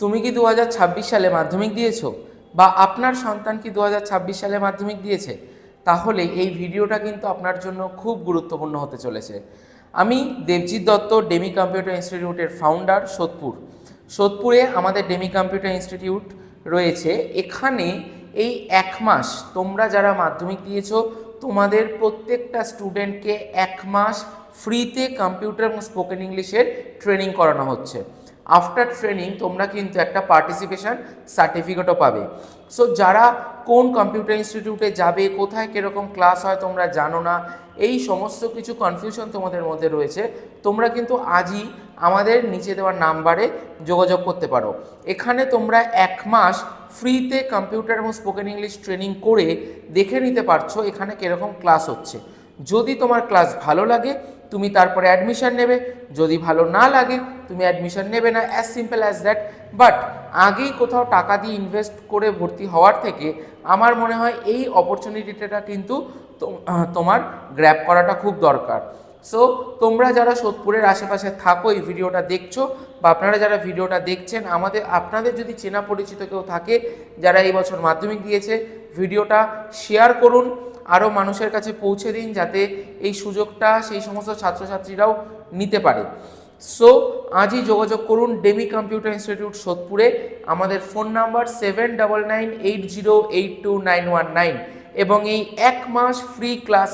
তুমি কি 2026 সালে মাধ্যমিক দিয়েছো বা আপনার সন্তান কি 2026 সালে মাধ্যমিক দিয়েছে? তাহলে এই ভিডিওটা কিন্তু আপনার জন্য খুব গুরুত্বপূর্ণ হতে চলেছে। আমি দেবজিৎ দত্ত, ডেমি কম্পিউটার ইনস্টিটিউটের ফাউন্ডার। সোদপুরে আমাদের ডেমি কম্পিউটার ইনস্টিটিউট রয়েছে। এখানে এই 1 মাস তোমরা যারা মাধ্যমিক দিয়েছো তোমাদের প্রত্যেকটা স্টুডেন্টকে 1 মাস ফ্রিতে কম্পিউটার এবং স্পোকেন ইংলিশের ট্রেনিং করানো হচ্ছে। আফটার ট্রেনিং তোমরা কিন্তু একটা পার্টিসিপেশন সার্টিফিকেটও পাবে। সো যারা কোন কম্পিউটার ইনস্টিটিউটে যাবে, কোথায় কীরকম ক্লাস হয় তোমরা জানো না, এই সমস্ত কিছু কনফিউশন তোমাদের মধ্যে রয়েছে, তোমরা কিন্তু আজই আমাদের নিচে দেওয়ার নাম্বারে যোগাযোগ করতে পারো। এখানে তোমরা 1 মাস ফ্রিতে কম্পিউটার এবং স্পোকেন ইংলিশ ট্রেনিং করে দেখে নিতে পারছো এখানে কীরকম ক্লাস হচ্ছে। যদি তোমার ক্লাস ভালো লাগে তুমি তারপরে অ্যাডমিশন নেবে, যদি ভালো না লাগে তুমি অ্যাডমিশন নেবে না, as simple as that. But আগেই কোথাও টাকা দিয়ে ইনভেস্ট করে ভর্তি হওয়ার থেকে আমার মনে হয় এই অপরচুনিটিটা কিন্তু তোমার গ্র্যাব করাটা খুব দরকার। সো তোমরা যারা সোদপুরের আশেপাশে থাকো, এই ভিডিওটা দেখছো বা আপনারা যারা ভিডিওটা দেখছেন, আপনাদের যদি চেনা পরিচিত কেউ থাকে যারা এই বছর মাধ্যমিক দিয়েছে, ভিডিওটা শেয়ার করুন, আরও মানুষের কাছে পৌঁছে দিন যাতে এই সুযোগটা সেই সমস্ত ছাত্রছাত্রীরাও নিতে পারে। সো আজই যোগাযোগ করুন ডেমি কম্পিউটার ইনস্টিটিউট সোদপুরে। আমাদের ফোন নাম্বার 7998082919 এবং এই 1 মাস ফ্রি ক্লাস